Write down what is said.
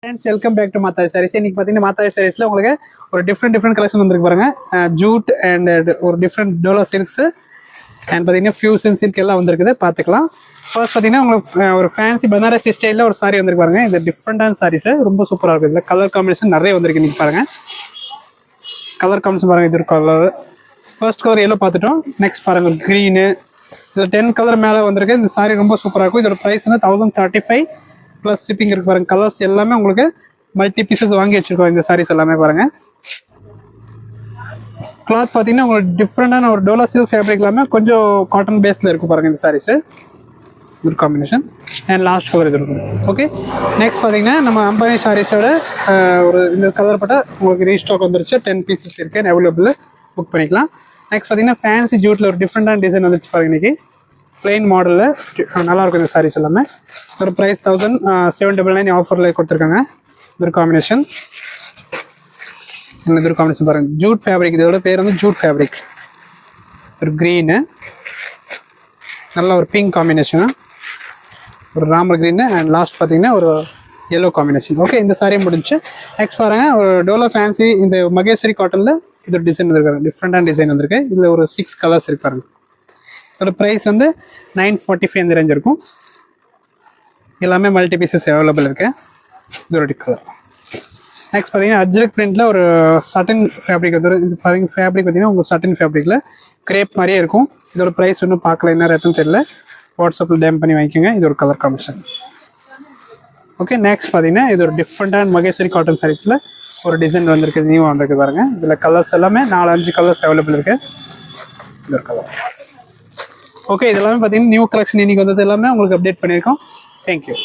Friends welcome back to Mathai sarees. இன்னைக்கு பார்த்தீங்கன்னா மாதாய் சாரீஸில் உங்களுக்கு ஒரு டிஃப்ரெண்ட் கலெக்ஷன் வந்துருக்கு பாருங்க. ஜூட் அண்ட் ஒரு டிஃப்ரெண்ட் டோலா சில்க்ஸ் அண்ட் பார்த்தீங்கன்னா ஃபியூசன் சில்க் எல்லாம் வந்துருக்குது, பார்த்துக்கலாம். ஃபர்ஸ்ட் பார்த்தீங்கன்னா உங்களுக்கு ஒரு ஃபேன்சி பனாரசி ஸ்டைலில் ஒரு சாரீ வந்துருக்கு பாருங்க. இது டிஃப்ரெண்டான சாரீஸ், ரொம்ப சூப்பராக இருக்குது. இதில் கலர் காம்பினேஷன் நிறைய வந்திருக்கு. இன்னைக்கு பாருங்க கலர் காம்பினேஷன் பாருங்க. இது ஒரு கலர், ஃபர்ஸ்ட் கலர் எல்லோ பார்த்துட்டோம். நெக்ஸ்ட் பாருங்க க்ரீனு. இதில் 10 கலர் மேலே வந்திருக்கு. இந்த சாரீ ரொம்ப சூப்பராக இருக்கும். இதோட ப்ரைஸ் வந்து 1035 ப்ளஸ் ஷிப்பிங் இருக்கு பாருங்க. கலர்ஸ் எல்லாமே உங்களுக்கு மல்டி பீசஸ் வாங்கி வச்சிருக்கோம். இந்த சாரீஸ் எல்லாமே பாருங்க. கிளாத் பார்த்தீங்கன்னா உங்களுக்கு டிஃப்ரெண்டான ஒரு டோலா சில்க் ஃபேப்ரிக் இல்லாமல் கொஞ்சம் காட்டன் பேஸில் இருக்கும் பாருங்க. இந்த சாரீஸ் ஒரு காம்பினேஷன் அண்ட் லாஸ்ட் கலர் இது இருக்கும். ஓகே, நெக்ஸ்ட் பார்த்தீங்கன்னா நம்ம அம்பானி சாரீஸோட ஒரு இந்த கலர் பட்டா உங்களுக்கு ரீஸ்டாக் வந்துருச்சு. 10 பீசஸ் இருக்கு, அவைலபிள், புக் பண்ணிக்கலாம். நெக்ஸ்ட் பார்த்தீங்கன்னா ஃபேன்சி ஜூட்டில் ஒரு டிஃப்ரெண்டான டிசைன் வந்துச்சு பாருங்க. இன்னைக்கு பிளெயின் மாடலில் நல்லாயிருக்கும் இந்த சாரீஸ் எல்லாமே. ஒரு ப்ரைஸ் 1799 ஆஃபரில் கொடுத்துருக்காங்க. இது ஒரு காம்பினேஷன், இது ஒரு காம்பினேஷன் பாருங்கள். ஜூட் ஃபேப்ரிக், இதோட பேர் வந்து ஜூட் ஃபேப்ரிக். ஒரு க்ரீனு, நல்ல ஒரு பிங்க் காம்பினேஷனு, ஒரு ராமர் க்ரீனு அண்ட் லாஸ்ட் பார்த்தீங்கன்னா ஒரு எல்லோ காம்பினேஷன். ஓகே, இந்த சாரியும் முடிஞ்சு. நெக்ஸ்ட் பாருங்கள் ஒரு டோலா ஃபேன்சி இந்த மகேஸ்வரி காட்டனில் இது ஒரு டிசைன் வந்துருக்காங்க. டிஃப்ரெண்டான டிசைன் வந்துருக்கு. இதில் ஒரு 6 கலர்ஸ் இருக்கு பாருங்க. இதோட ப்ரைஸ் வந்து 945 இந்த ரேஞ்ச் இருக்கும். எல்லாமே மல்டி பீசஸ் அவைலபிள் இருக்குது. இது ஒரு கலர். நெக்ஸ்ட் பார்த்தீங்கன்னா அஜ்ரக் பிரிண்டில் ஒரு சட்டன் ஃபேப்ரிக் வந்து இது பாருங்க. ஃபேப்ரிக் பார்த்தீங்கன்னா உங்களுக்கு சட்டன் ஃபேப்ரிக்கில் கிரேப் மாதிரியே இருக்கும். இதோட ப்ரைஸ் இன்னும் பார்க்கல, என்ன ரேட்டுன்னு தெரியல. வாட்ஸ்அப்பில் டேம் பண்ணி வாங்கிக்கோங்க. இது ஒரு கலர் காம்பினேஷன். ஓகே, நெக்ஸ்ட் பார்த்தீங்கன்னா இது ஒரு டிஃப்ரெண்டான மகேஸ்வரி காட்டன் சாரீஸில் ஒரு டிசைன் வந்துருக்கு, நியூ வந்திருக்கு பாருங்கள். இதில் கலர்ஸ் எல்லாமே 4-5 கலர்ஸ் அவைலபிள் இருக்குது. இது ஒரு கலர். ஓகே, இதெல்லாமே பார்த்தீங்கன்னா நியூ கலெக்ஷன் இன்னைக்கு வந்தது எல்லாமே உங்களுக்கு அப்டேட் பண்ணியிருக்கோம். தேங்க்யூ.